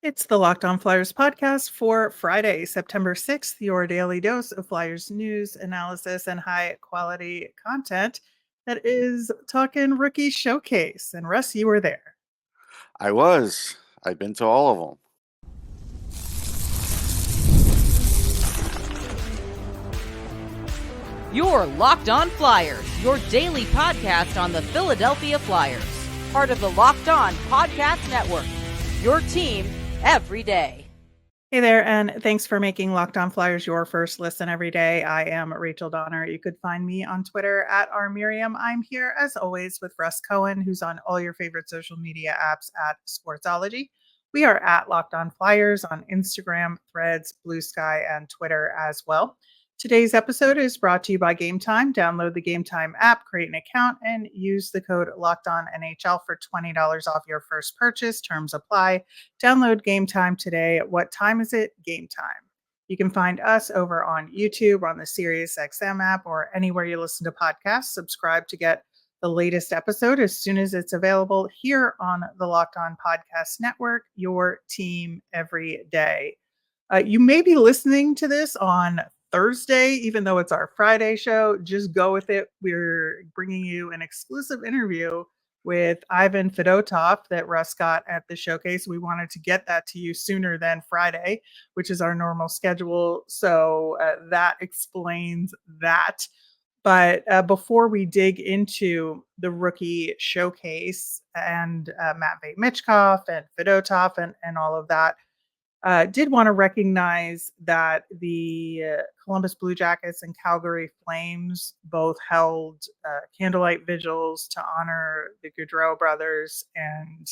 It's the Locked On Flyers podcast for Friday, September 6th, your daily dose of Flyers news, analysis, and high quality content that is talking Rookie Showcase. And Russ, you were there. I was. I've been to all of them. Your Locked On Flyers, your daily podcast on the Philadelphia Flyers. Part of the Locked On Podcast Network. Your team every day. Hey there, and thanks for making Locked On Flyers your first listen every day. I am Rachel Donner. You could find me on Twitter at rmiriam. I'm here, as always, with Russ Cohen, who's on all your favorite social media apps at Sportsology. We are at Locked On Flyers on Instagram, Threads, Blue Sky, and Twitter as well. Today's episode is brought to you by Gametime. Download the Gametime app, create an account, and use the code LOCKEDONNHL for $20 off your first purchase. Terms apply. Download Gametime today. What time is it? Game time. You can find us over on YouTube, on the SiriusXM app, or anywhere you listen to podcasts. Subscribe to get the latest episode as soon as it's available here on the Locked On Podcast Network, your team every day. You may be listening to this on Thursday, even though it's our Friday show. Just go with it. We're bringing you an exclusive interview with Ivan Fedotov that Russ got at the showcase. We wanted to get that to you sooner than Friday, which is our normal schedule. So that explains that. But before we dig into the rookie showcase and Matvei Michkov and Fedotov and all of that, did want to recognize that the Columbus Blue Jackets and Calgary Flames both held candlelight vigils to honor the Gaudreau brothers, and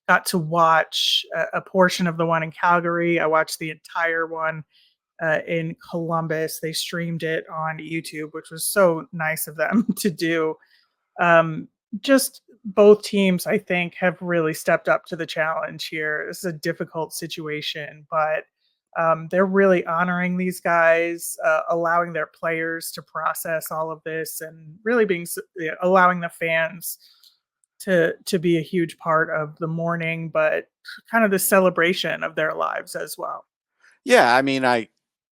got to watch a portion of the one in Calgary. I watched the entire one in Columbus. They streamed it on YouTube, which was so nice of them to do. Just both teams, I think, have really stepped up to the challenge here. This is a difficult situation, but they're really honoring these guys, allowing their players to process all of this, and really allowing the fans to be a huge part of the mourning, but kind of the celebration of their lives as well. Yeah, I mean, I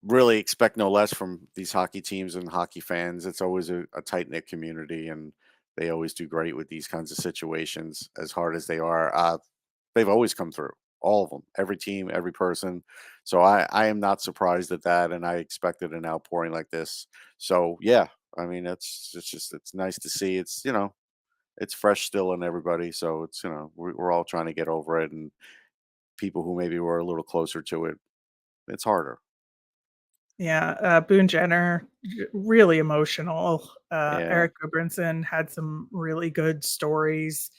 really expect no less from these hockey teams and hockey fans. It's always a tight-knit community, and they always do great with these kinds of situations, as hard as they are. They've always come through, all of them, every team, every person. So I am not surprised at that, and I expected an outpouring like this. So yeah, I mean, it's nice to see. It's fresh still in everybody. So we're all trying to get over it, and people who maybe were a little closer to it, it's harder. Yeah, Boone Jenner, really emotional. Yeah. Eric Gudbranson had some really good stories.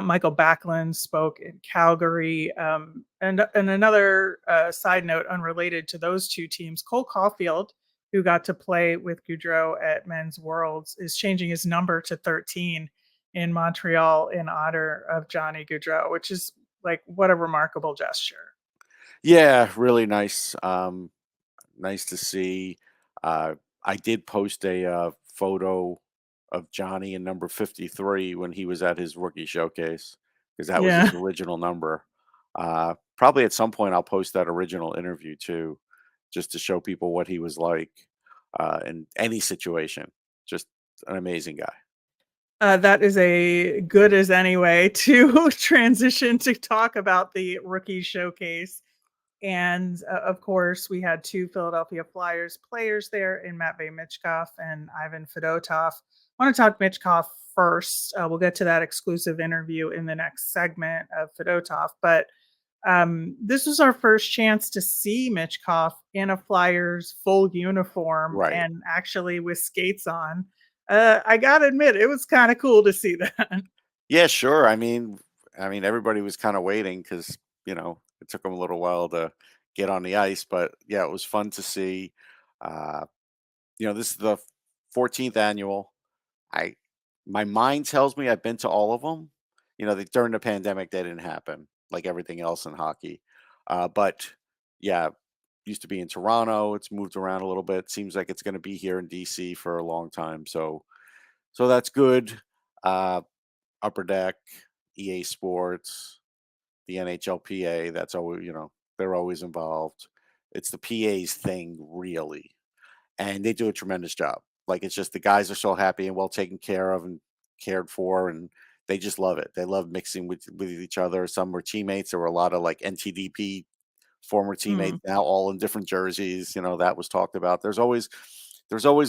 Michael Backlund spoke in Calgary. And another side note, unrelated to those two teams, Cole Caulfield, who got to play with Gaudreau at Men's Worlds, is changing his number to 13 in Montreal in honor of Johnny Gaudreau, which is like, what a remarkable gesture. Yeah, really nice. Nice to see. I did post a photo of Johnny in number 53 when he was at his rookie showcase, because that was Yeah. his original number. Probably at some point I'll post that original interview too, just to show people what he was like in any situation. Just an amazing guy. That is a good as any way to transition to talk about the rookie showcase. And of course, we had two Philadelphia Flyers players there in Matvei Michkov and Ivan Fedotov. I want to talk Michkov first. We'll get to that exclusive interview in the next segment of Fedotov. But this was our first chance to see Michkov in a Flyers full uniform Right. and actually with skates on. I gotta admit, it was kind of cool to see that. Yeah, sure. I mean, everybody was kind of waiting because it took them a little while to get on the ice, but yeah, it was fun to see. Uh, this is the 14th annual. I My mind tells me I've been to all of them. During the pandemic, they didn't happen like everything else in hockey. But yeah, used to be in Toronto. It's moved around a little bit. Seems like it's going to be here in DC for a long time. So that's good. Uh, Upper Deck, EA Sports. the NHLPA. That's always, they're always involved. It's the PA's thing, really, and they do a tremendous job. Like, it's just the guys are so happy and well taken care of and cared for, and they just love it. They love mixing with each other. Some were teammates. There were a lot of like NTDP former teammates Mm. now, all in different jerseys. That was talked about. There's always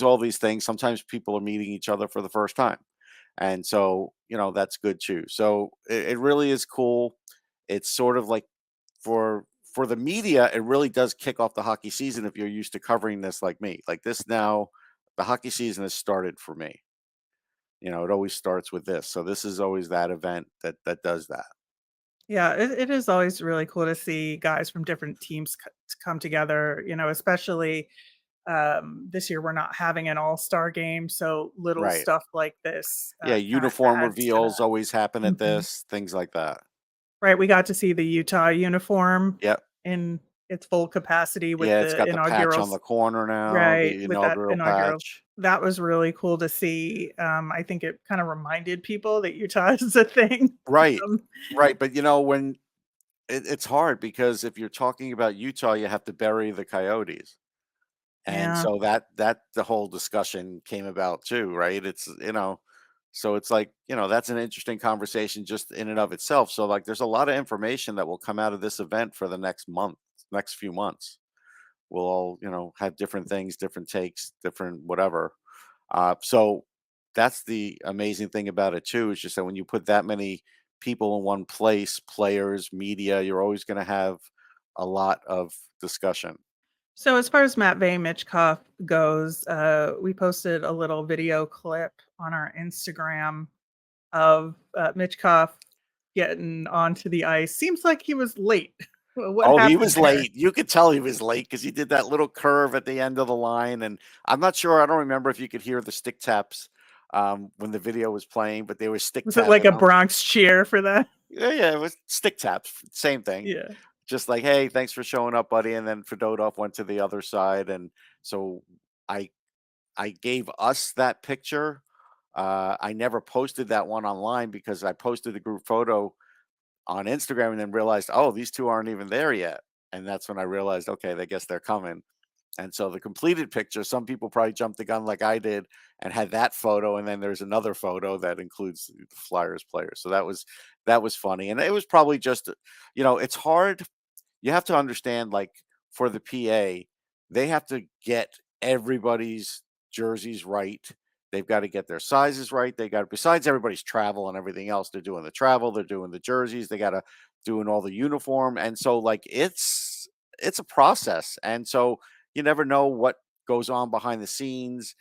all these things. Sometimes people are meeting each other for the first time, and so that's good too. So it really is cool. It's sort of like for the media, it really does kick off the hockey season if you're used to covering this like me. Like this now, the hockey season has started for me. It always starts with this. So this is always that event that does that. Yeah, it is always really cool to see guys from different teams come together, especially this year we're not having an all-star game, so little Right. stuff like this Yeah, kind of uniform adds to reveals that. always happen at Mhm. this, things like that. Right, we got to see the Utah uniform Yep. in its full capacity with Yeah, it's the got the patch on inaugurals. the corner now, Right, the with that inaugural inaugural. patch. That was really cool to see. I think it kind of reminded people that Utah is a thing. Right. Um, Right. But when it's hard because if you're talking about Utah, you have to bury the Coyotes. And yeah, so that the whole discussion came about too, right? So it's like, that's an interesting conversation just in and of itself. So like there's a lot of information that will come out of this event for the next few months. We'll all, have different things, different takes, different whatever. So that's the amazing thing about it too, is just that when you put that many people in one place, players, media, you're always going to have a lot of discussion. so as far as Matvei Michkov goes, we posted a little video clip on our Instagram of Michkov getting onto the ice. Seems like he was late. What Oh, he happened was there? late. You could tell he was late because he did that little curve at the end of the line, and I'm not sure. I don't remember if you could hear the stick taps when the video was playing, but they were stick Was it like tapping a on. Bronx cheer for that? Yeah, yeah, it was stick taps, same thing. Yeah. Just like, hey, thanks for showing up, buddy. And then Fedotov went to the other side, and so I I gave us that picture. I never posted that one online because I posted the group photo on Instagram and then realized, oh, these two aren't even there yet. And that's when I realized, okay, I guess they're coming. And so the completed picture, some people probably jumped the gun like I did and had that photo, and then there's another photo that includes the Flyers players. So that was funny, and it was probably just, it's hard. You have to understand, like for the PA, they have to get everybody's jerseys right. They've got to get their sizes right. They got to, besides everybody's travel and everything else, they're doing the travel, they're doing the jerseys, they got to doing all the uniform, and so like it's a process, and so you never know what goes on behind the scenes,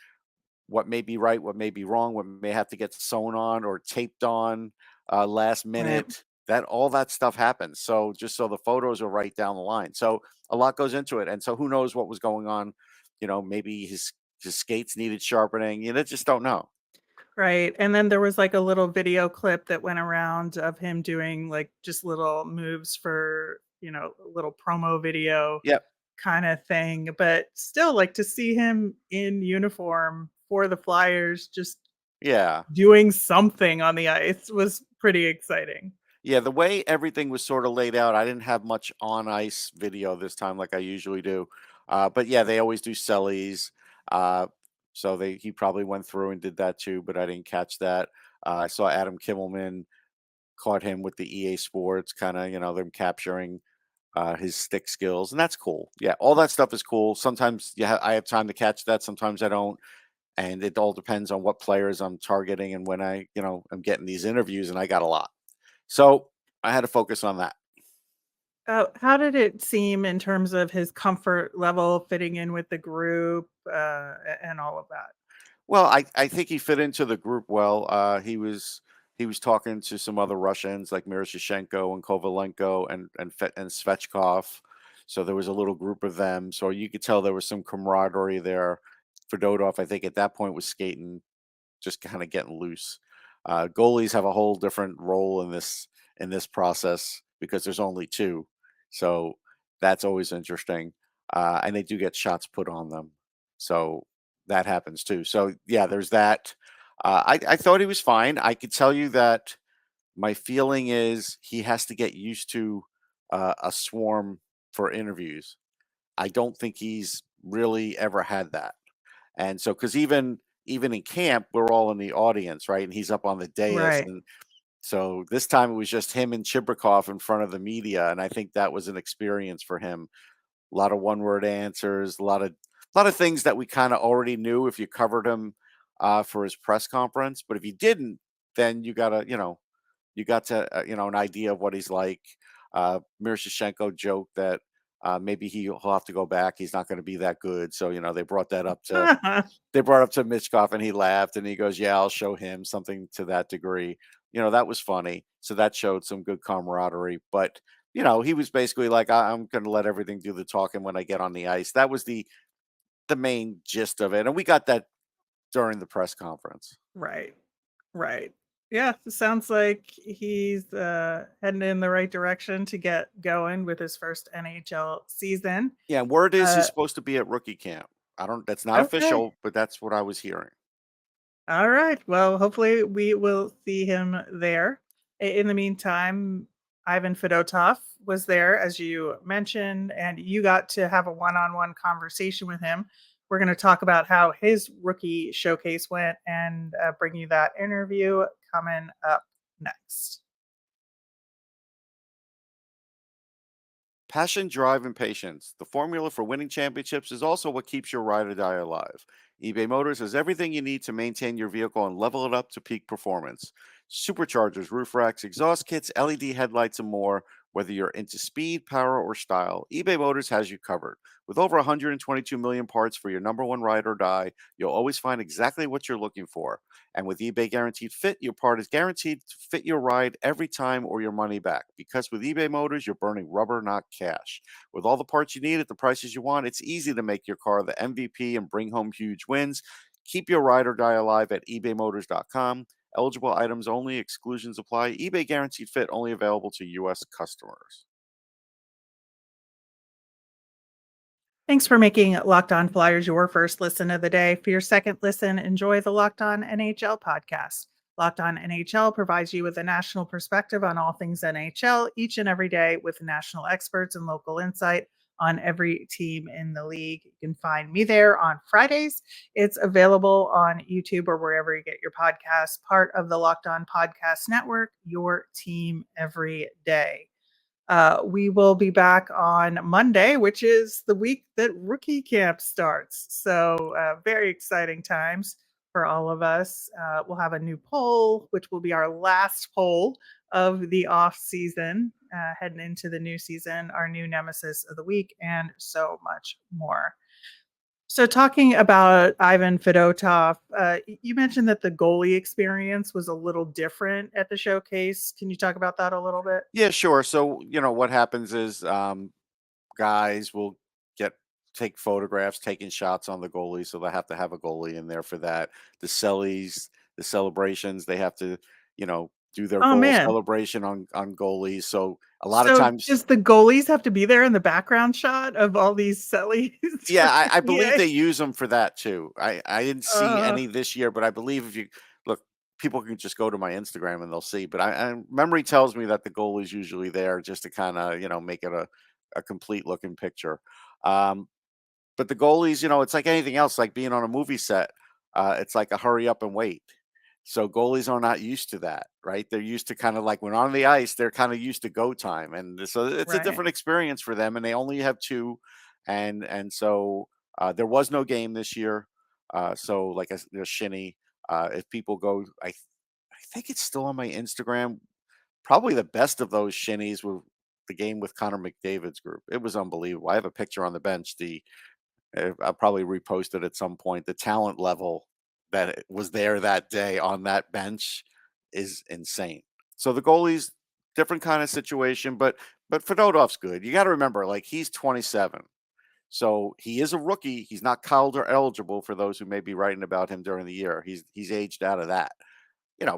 what may be right, what may be wrong, what may have to get sewn on or taped on last Right. minute. That all that stuff happens. So just so the photos are right down the line. So a lot goes into it. And so who knows what was going on? Maybe his skates needed sharpening. Just don't know. Right, and then there was, like, a little video clip that went around of him doing, like, just little moves for, a little promo video Yep. kinda thing, but still, like, to see him in uniform for the Flyers just Yeah. doing something on the ice was pretty exciting. Yeah, the way everything was sort of laid out, I didn't have much on ice video this time like I usually do. But yeah, they always do sellies. So he probably went through and did that too, but I didn't catch that. I saw Adam Kimmelman caught him with the EA Sports, kind of, them capturing his stick skills, and that's cool. Yeah, all that stuff is cool. Sometimes I have time to catch that, sometimes I don't. And it all depends on what players I'm targeting and when I'm getting these interviews, and I got a lot. So I had to focus on that. How did it seem in terms of his comfort level fitting in with the group, and all of that? Well, I think he fit into the group well. He was talking to some other Russians like Miroshichenko and Kovalenko and Svechkov. So there was a little group of them. So you could tell there was some camaraderie there. Fedotov, I think at that point was skating, just kind of getting loose. Goalies have a whole different role in this process because there's only two, so that's always interesting. And they do get shots put on them, so that happens too. So yeah, there's that. I thought he was fine. I could tell you that My feeling is he has to get used to a swarm for interviews. I don't think he's really ever had that. And so, because even in camp, we're all in the audience, right? And he's up on the dais, Right. and so this time it was just him and Chibrikov in front of the media, and I think that was an experience for him. A lot of one-word answers, a lot of things that we kind of already knew if you covered him for his press conference. But if you didn't, then you got to an idea of what he's like. Miroshnichenko joked that maybe he'll have to go back. He's not going to be that good. So they brought up to Michkov, and he laughed and he goes, "Yeah, I'll show him," something to that degree. That was funny. So that showed some good camaraderie. But he was basically like, I'm going to let everything do the talking when I get on the ice." That was the main gist of it, and we got that during the press conference. Right. Right. Yeah, it sounds like he's heading in the right direction to get going with his first NHL season. Yeah, and word is he's Uh, supposed to be at rookie camp. I don't. That's not okay. official, but that's what I was hearing. All right. Well, hopefully we will see him there. In the meantime, Ivan Fedotov was there, as you mentioned, and you got to have a one-on-one conversation with him. We're going to talk about how his rookie showcase went and bring you that interview coming up next. Passion, drive, and patience. The formula for winning championships is also what keeps your ride or die alive. eBay Motors has everything you need to maintain your vehicle and level it up to peak performance. Superchargers, roof racks, exhaust kits, LED headlights, and more. Whether you're into speed, power, or style, eBay Motors has you covered. With over 122 million parts for your number one ride or die, you'll always find exactly what you're looking for. And with eBay Guaranteed Fit, your part is guaranteed to fit your ride every time or your money back. Because with eBay Motors, you're burning rubber, not cash. With all the parts you need at the prices you want, it's easy to make your car the MVP and bring home huge wins. Keep your ride or die alive at ebaymotors.com. Eligible items only, exclusions apply. eBay Guaranteed Fit only available to U.S. customers. Thanks for making Locked On Flyers your first listen of the day. For your second listen, enjoy the Locked On NHL podcast. Locked On NHL provides you with a national perspective on all things NHL each and every day with national experts and local insight on every team in the league. You can find me there on Fridays. It's available on YouTube or wherever you get your podcasts, part of the Locked On Podcast Network, your team every day. We will be back on Monday, which is the week that rookie camp starts. So, very exciting times for all of us. We'll have a new poll, which will be our last poll of the off season, heading into the new season, our new nemesis of the week, and so much more. So, talking about Ivan Fedotov, you mentioned that the goalie experience was a little different at the showcase. Can you talk about that a little bit? Yeah, sure. So, what happens is guys will get take photographs, taking shots on the goalie, so they have to have a goalie in there for that. The cellies, the celebrations, they have to, do their Oh, goal man. celebration on goalies. So a lot of So, times, does the goalies have to be there in the background shot of all these sellies yeah, for I believe PA? they use them for that too. I didn't see Uh, any this year, but I believe if you look, people can just go to my Instagram and they'll see. But memory tells me that the goal is usually there just to kind of make it a complete looking picture. Um, But the goalies, it's like anything else, like being on a movie set. It's like a hurry up and wait. So goalies are not used to that, right? They're used to kind of like when on the ice, they're kind of used to go time, and so it's a right. different experience for them. And they only have two, and so there was no game this year. So like there's shinny. If people go, I think it's still on my Instagram. Probably the best of those shinnies were the game with Connor McDavid's group. It was unbelievable. I have a picture on the bench. I'll probably repost it at some point. The talent level that was there that day on that bench is insane. So the goalie's different kind of situation, but Fedotov's good. You got to remember, like he's 27, so he is a rookie. He's not Calder eligible for those who may be writing about him during the year. He's aged out of that,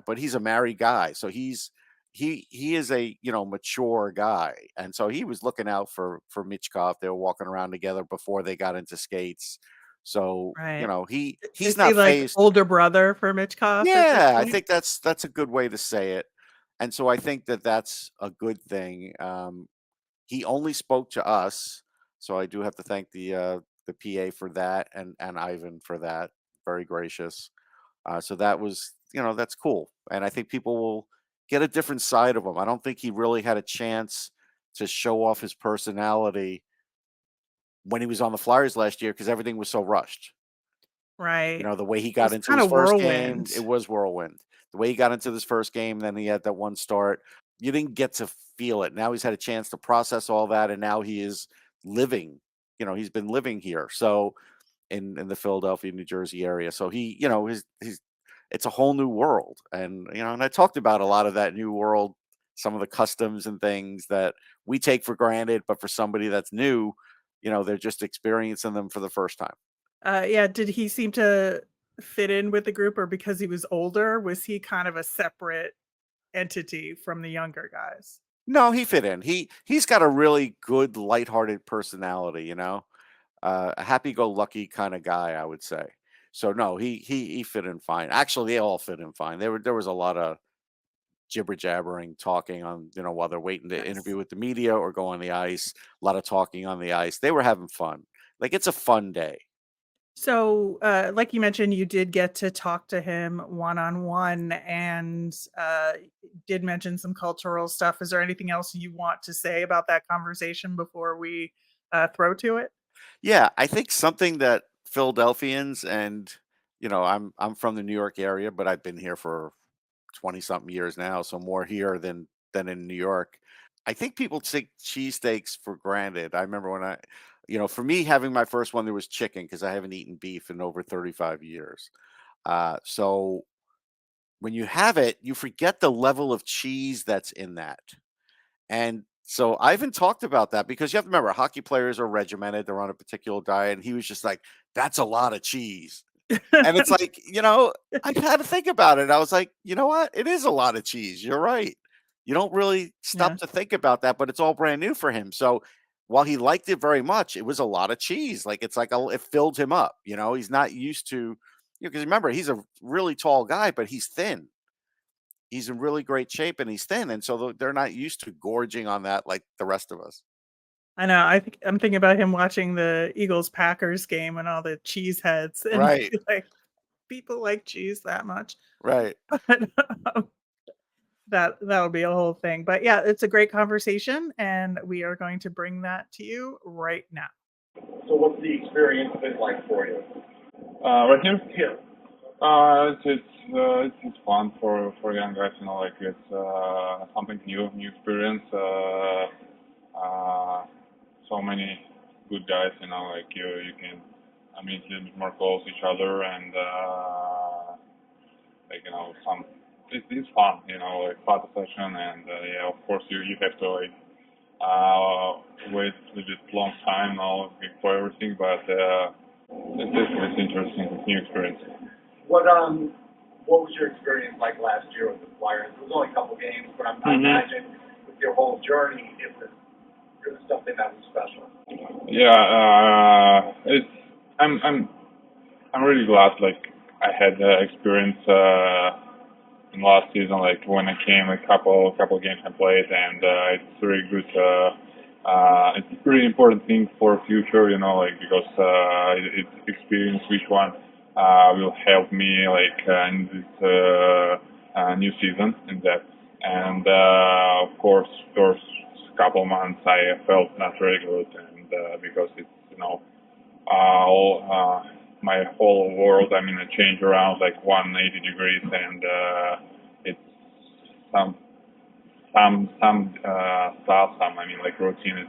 but he's a married guy, so he is a mature guy, and so he was looking out for Michkov. They were walking around together before they got into skates, so Right. he's Is he not like phased. older brother for Michkov at this Yeah, I point? think that's a good way to say it. And so I think that that's a good thing. He only spoke to us, so I do have to thank the PA for that, and Ivan for that. Very gracious. So that was, that's cool. And I think people will get a different side of him. I don't think he really had a chance to show off his personality when he was on the Flyers last year because everything was so rushed. Right. The way he It got was into kind his of first game, whirlwind. it was whirlwind. The way he got into this first game, then he had that one start. You didn't get to feel it. Now he's had a chance to process all that, and now he is living. He's been living here. So in the Philadelphia, New Jersey area. So he's it's a whole new world. And I talked about a lot of that new world, some of the customs and things that we take for granted, but for somebody that's new, they're just experiencing them for the first time. Yeah, did he seem to fit in with the group, or because he was older, was he kind of a separate entity from the younger guys? No, he fit in. He's got a really good, lighthearted personality. A happy-go-lucky kind of guy, I would say. So no, he fit in fine. Actually, they all fit in fine. There was a lot of jibber jabbering, talking on while they're waiting to Nice. interview with the media or go on the ice. A lot of talking on the ice. They were having fun. Like it's a fun day. So, like you mentioned, you did get to talk to him one-on-one and did mention some cultural stuff. Is there anything else you want to say about that conversation before we throw to it? Yeah, I think something that Philadelphians and I'm from the New York area, but I've been here for 20 something years now, so more here than in New York. I think people take cheesesteaks for granted. I remember when for me having my first one, there was chicken because I haven't eaten beef in over 35 years. So when you have it, you forget the level of cheese that's in that. And so Ivan talked about that because you have to remember hockey players are regimented, they're on a particular diet, and he was just like, that's a lot of cheese. And it's like, I had to think about it. I was like, you know what? It is a lot of cheese. You're right. You don't really stop Yeah. to think about that, but it's all brand new for him. So while he liked it very much, it was a lot of cheese. Like it's like it filled him up. He's not used to, because remember, he's a really tall guy, but he's thin. He's in really great shape and he's thin. And so they're not used to gorging on that like the rest of us. I know. I'm thinking about him watching the Eagles Packers game and all the cheese heads, and Right. be like, people like cheese that much. Right. But, that'll be a whole thing. But yeah, it's a great conversation, and we are going to bring that to you right now. So what's the experience been like for you? Right here? Here. It's fun for young guys, like it's something new experience. So many good guys, like you can meet a little bit more close each other, and like it's fun, like photo session, and yeah, of course you have to like wait a little bit long time now for everything, but it's interesting, it's new experience. What was your experience like last year with the Flyers? It was only a couple games, but I imagine with your whole journey, it was something that was special. Yeah, I'm really glad like I had the experience in last season, like when I came, a couple games I played, and it's really good. It's a really important thing for future, like because it's experience which one will help me like in this new season in that. And of course, first couple months I felt not very good, and because it's all my whole world, I mean, it changed around like 180 degrees, and it's some stuff, I mean, like routine is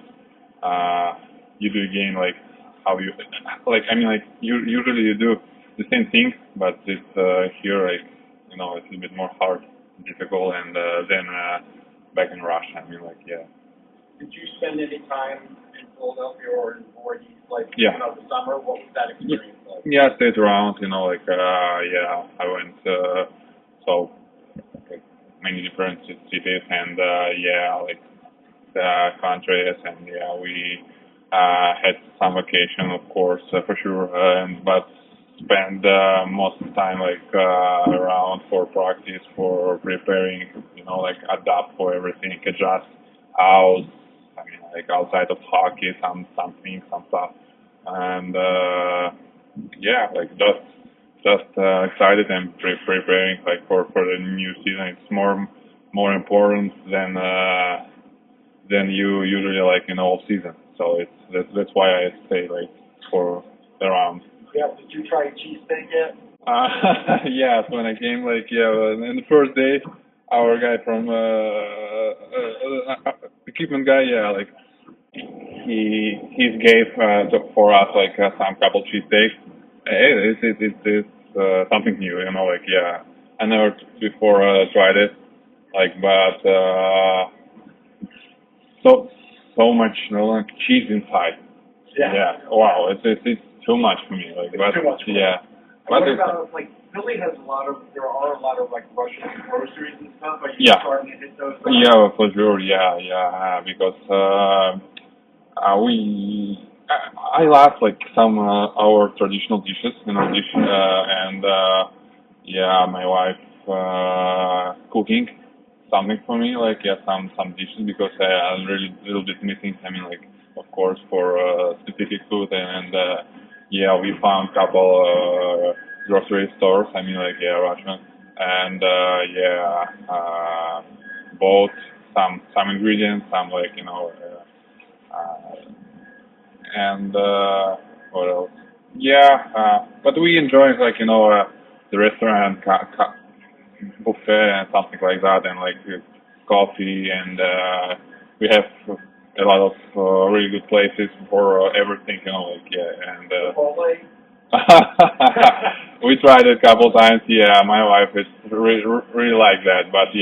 you do again like how you like. I mean, like usually you do the same thing, but it's here like it's a little bit more hard, difficult, and then back in Russia. I mean, like yeah. Did you spend any time in Philadelphia or in Voorhees, like the summer? What was that experience like? Yeah, I stayed around. Like yeah, I went so like many different cities, and yeah, like the countries, and yeah, we had some vacation, of course, for sure, but spend most of the time around for practice, for preparing, like adapt for everything, adjust house. I mean, like outside of hockey, some things, some stuff, and just excited and preparing like for the new season. It's more important than you usually like in all season. So that's why I stay like for around. Yeah, did you try cheesesteak yet? Yes, when I came, in the first day, our guy from equipment guy, he gave for us some couple cheesesteaks. It's something new, I never before tried it, but so much, like cheese inside. Yeah. Wow, it's too much for me. It's too much for yeah. What about Philly has there are a lot of Russian groceries and stuff. Are you Yeah. starting to hit those? Yeah, for sure. Yeah, because I love some our traditional dishes, and my wife cooking something for me, some dishes because I'm really little bit missing. I mean, of course for specific food, and we found couple grocery stores. I mean, Russian, and bought some ingredients, some and what else? But we enjoy the restaurant buffet and something like that, and coffee, and we have a lot of really good places for everything, and Chipotle? we tried it a couple times. Yeah, my wife is really like that, but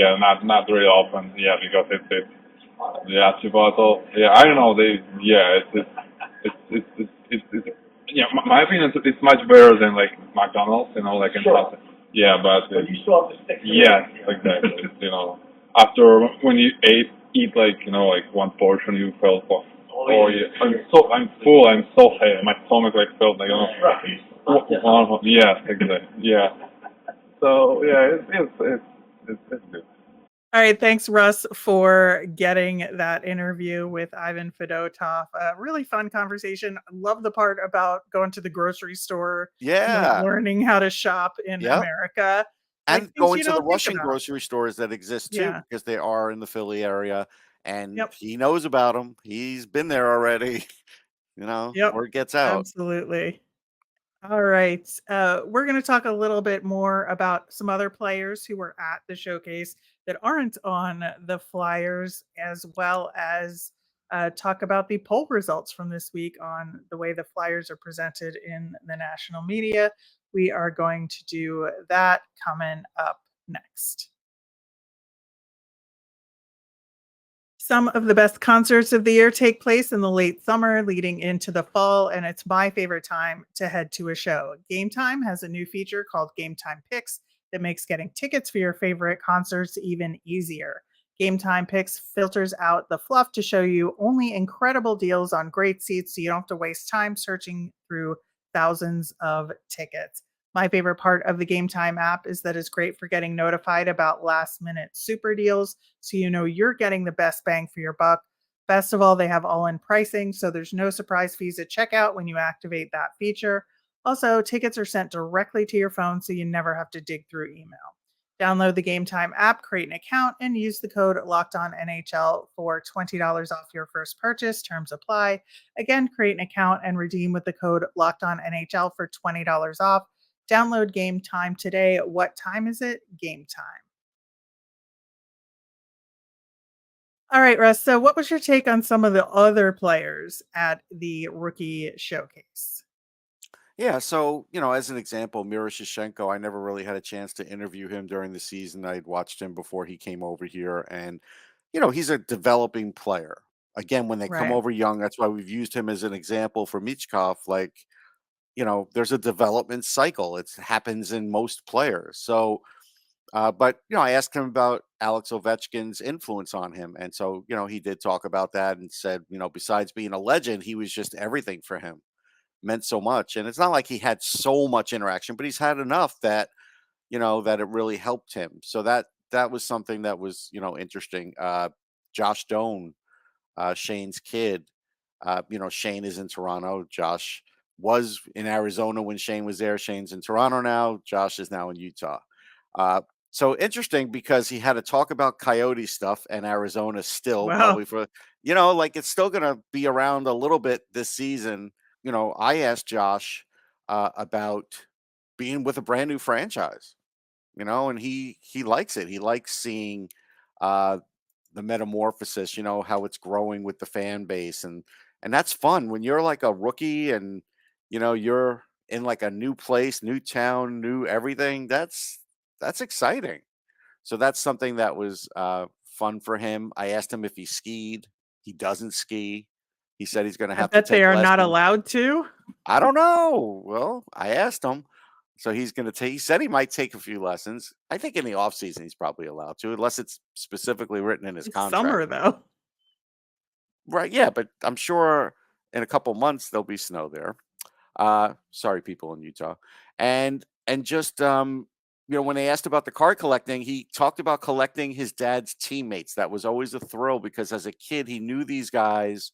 not really often. Yeah, because it's Chipotle. Yeah, I don't know. My opinion, it's much better than McDonald's. And Sure. something. Yeah, but But you still have to stick to yeah, it. exactly. After when you eat one portion, you felt I'm full. I'm so heavy. My stomach felt Right. yeah, exactly. Yeah. So it's good. All right, thanks, Russ, for getting that interview with Ivan Fedotov. Really fun conversation. I love the part about going to the grocery store, Yeah. learning how to shop in Yep. America. And things going you to the don't think Russian about. grocery stores that exist too, Yeah. because they are in the Philly area, and Yep. he knows about them. He's been there already, Yep. word gets out. Absolutely. All right. We're going to talk a little bit more about some other players who were at the showcase that aren't on the Flyers, as well as talk about the poll results from this week on the way the Flyers are presented in the national media. We are going to do that coming up next. Some of the best concerts of the year take place in the late summer leading into the fall, and it's my favorite time to head to a show. Gametime has a new feature called Gametime Picks that makes getting tickets for your favorite concerts even easier. Gametime Picks filters out the fluff to show you only incredible deals on great seats so you don't have to waste time searching through thousands of tickets. My favorite part of the Gametime app is that it's great for getting notified about last minute super deals so you know you're getting the best bang for your buck. Best of all, they have all in pricing, so there's no surprise fees at checkout when you activate that feature. Also, tickets are sent directly to your phone so you never have to dig through email. Download the Gametime app, create an account, and use the code LOCKEDONNHL for $20 off your first purchase. Terms apply. Again, create an account and redeem with the code LOCKEDONNHL for $20 off. Download Gametime today. What time is it? Gametime. All right, Russ. So, what was your take on some of the other players at the rookie showcase? Yeah, so as an example, Miroshnichenko, I never really had a chance to interview him during the season. I'd watched him before he came over here, and he's a developing player. Again, when they come Right. over young, that's why we've used him as an example for Michkov. There's a development cycle. It happens in most players. So, but I asked him about Alex Ovechkin's influence on him, and so he did talk about that and said, besides being a legend, he was just everything for him. meant so much. And it's not like he had so much interaction, but he's had enough that, that it really helped him. So that was something that was, interesting. Josh Doan, Shane's kid, Shane is in Toronto. Josh was in Arizona when Shane was there. Shane's in Toronto now. Josh is now in Utah. So interesting because he had to talk about Coyote stuff and Arizona still Wow. probably for, it's still going to be around a little bit this season. I asked Josh about being with a brand new franchise, and he likes it. He likes seeing the metamorphosis, how it's growing with the fan base. And that's fun when you're like a rookie and, you're in like a new place, new town, new everything. That's exciting. So that's something that was fun for him. I asked him if he skied. He doesn't ski. He said he's going to I have to bet they take are not lessons. allowed to. I don't know. Well, I asked him. So he's going to take, he said he might take a few lessons. I think in the off season, he's probably allowed to, unless it's specifically written in his It's contract. summer though. Right. Yeah. But I'm sure in a couple months, there'll be snow there. Sorry, people in Utah. And just, when they asked about the card collecting, he talked about collecting his dad's teammates. That was always a thrill because as a kid, he knew these guys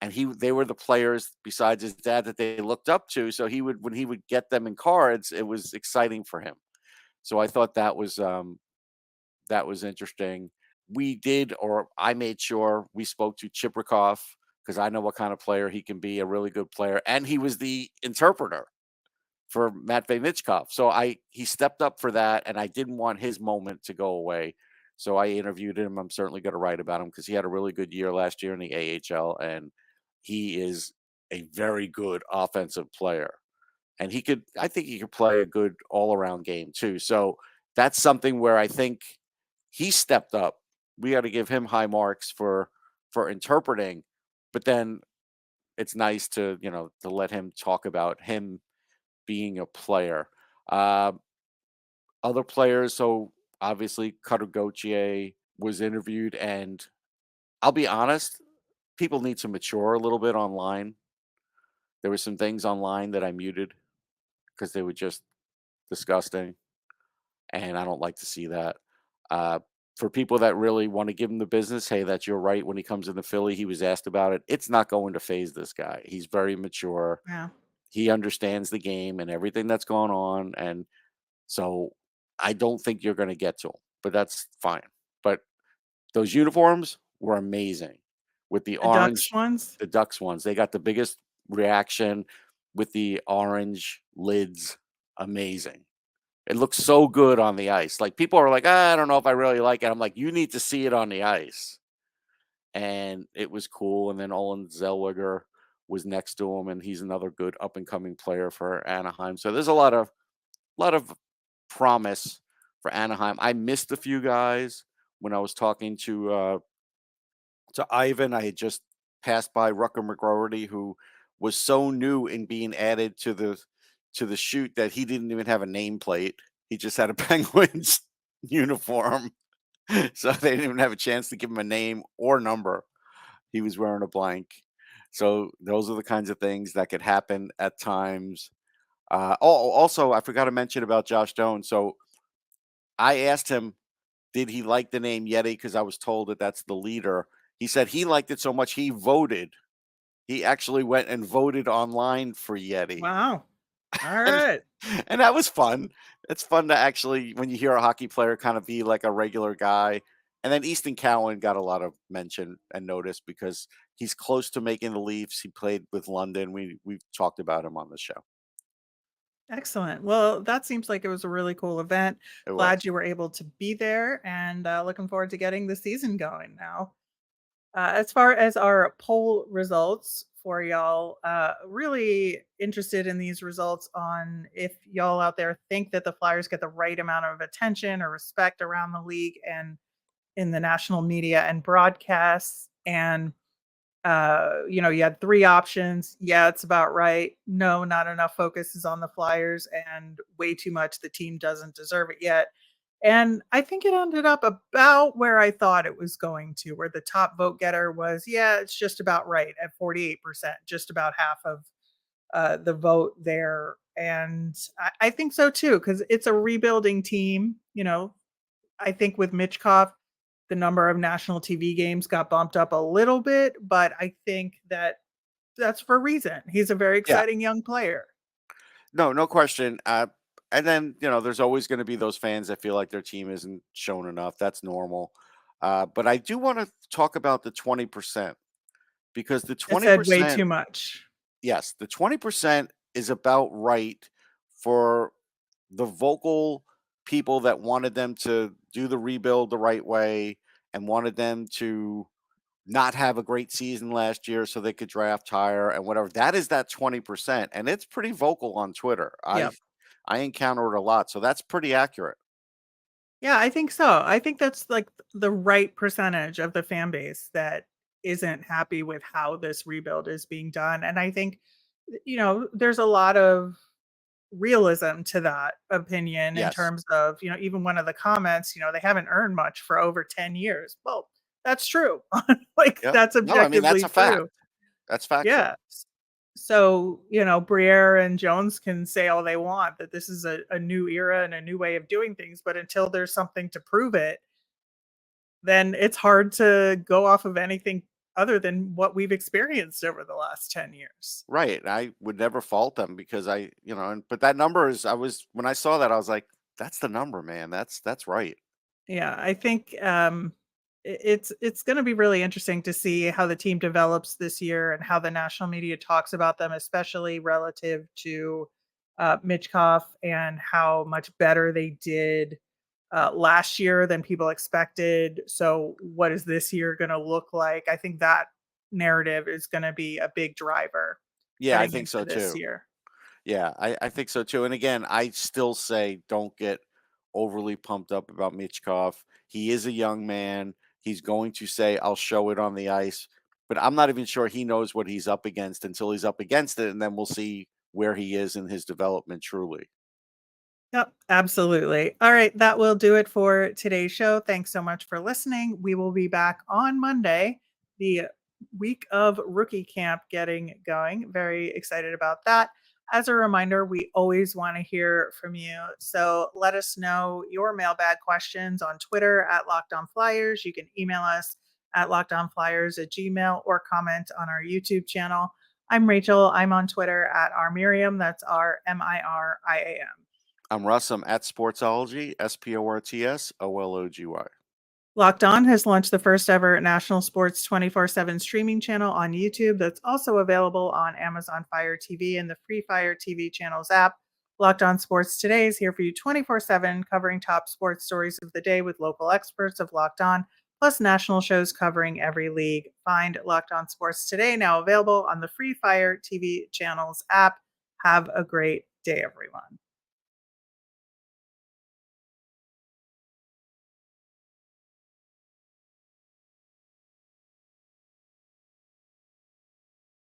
and they were the players besides his dad that they looked up to. So when he would get them in cards, it was exciting for him. So I thought that was interesting. I made sure we spoke to Chibrikov because I know what kind of player he can be, a really good player. And he was the interpreter for Matvei Michkov. So he stepped up for that, and I didn't want his moment to go away. So I interviewed him. I'm certainly going to write about him because he had a really good year last year in the AHL, and he is a very good offensive player. And I think he could play a good all-around game too. So that's something where I think he stepped up. We got to give him high marks for interpreting, but then it's nice to let him talk about him being a player. Other players, so obviously Cutter Gauthier was interviewed, and I'll be honest, people need to mature a little bit online. There were some things online that I muted because they were just disgusting, and I don't like to see that. For people that really want to give him the business, hey, that's your right. When he comes into Philly, he was asked about it. It's not going to phase this guy. He's very mature. Yeah. He understands the game and everything that's going on, and so I don't think you're going to get to him, but that's fine. But those uniforms were amazing with the The Ducks orange, ones. the Ducks ones. They got the biggest reaction with the orange lids. Amazing. It looks so good on the ice. Like people are like, I don't know if I really like it. I'm like, you need to see it on the ice. And it was cool. And then Olin Zellweger was next to him, and he's another good up and coming player for Anaheim. So there's a lot of promise for Anaheim. I missed a few guys when I was talking to Ivan. I had just passed by Rucker McGroarty, who was so new in being added to the shoot that he didn't even have a nameplate. He just had a Penguins uniform. So they didn't even have a chance to give him a name or number. He was wearing a blank. So those are the kinds of things that could happen at times. Also, I forgot to mention about Josh Doan. So I asked him, did he like the name Yeti? Because I was told that that's the leader. He said he liked it so much he voted. He actually went and voted online for Yeti. Wow. All right. And that was fun. It's fun to actually, when you hear a hockey player kind of be like a regular guy. And then Easton Cowan got a lot of mention and notice because he's close to making the Leafs. He played with London. We've talked about him on the show. Excellent. Well, that seems like it was a really cool event. It was. Glad you were able to be there, and looking forward to getting the season going now. As far as our poll results for y'all, really interested in these results on if y'all out there think that the Flyers get the right amount of attention or respect around the league and in the national media and broadcasts. And you had three options. Yeah, it's about right. No, not enough focus is on the Flyers, and way too much the team doesn't deserve it yet. And I think it ended up about where I thought it was going to, where the top vote getter was, yeah, it's just about right at 48%, just about half of the vote there. And I think so too, because it's a rebuilding team. I think with Michkov, the number of national TV games got bumped up a little bit, but I think that's for a reason. He's a very Yeah. exciting young player. No question. And then, there's always going to be those fans that feel like their team isn't shown enough. That's normal. But I do want to talk about the 20%, because the I said way 20%, too much. yes, the 20% is about right for the vocal people that wanted them to do the rebuild the right way and wanted them to not have a great season last year so they could draft higher and whatever. That is that 20%. And it's pretty vocal on Twitter. Yep. I encounter it a lot. So that's pretty accurate. Yeah, I think so. I think that's like the right percentage of the fan base that isn't happy with how this rebuild is being done. And I think, there's a lot of realism to that opinion in Yes. terms of, even one of the comments, they haven't earned much for over 10 years. Well, that's true. Like Yeah. that's No, I mean, that's objectively a fact. true. That's factual. Yeah. So, Briere and Jones can say all they want that this is a new era and a new way of doing things, but until there's something to prove it, then it's hard to go off of anything other than what we've experienced over the last 10 years. Right. I would never fault them because but that number is, when I saw that, I was like, that's the number, man. That's right. Yeah, I think it's going to be really interesting to see how the team develops this year and how the national media talks about them, especially relative to Michkov and how much better they did last year than people expected. So, what is this year going to look like? I think that narrative is going to be a big driver Yeah, I heading think so into this too. year. Yeah, I think so too. And again, I still say don't get overly pumped up about Michkov. He is a young man. He's going to say, I'll show it on the ice. But I'm not even sure he knows what he's up against until he's up against it. And then we'll see where he is in his development truly. Yep, absolutely. All right, that will do it for today's show. Thanks so much for listening. We will be back on Monday, the week of rookie camp getting going. Very excited about that. As a reminder, we always want to hear from you. So let us know your mailbag questions on Twitter at Locked On Flyers. You can email us at lockedonflyers@gmail.com or comment on our YouTube channel. I'm Rachel. I'm on Twitter at rmiriam. That's RMIRIAM. I'm Russ. I'm at Sportsology, SPORTSOLOGY. Locked On has launched the first ever national sports 24/7 streaming channel on YouTube that's also available on Amazon Fire TV and the free Fire TV channels app. Locked On Sports Today is here for you 24/7, covering top sports stories of the day with local experts of Locked On, plus national shows covering every league. Find Locked On Sports Today now available on the free Fire TV channels app. Have a great day, everyone.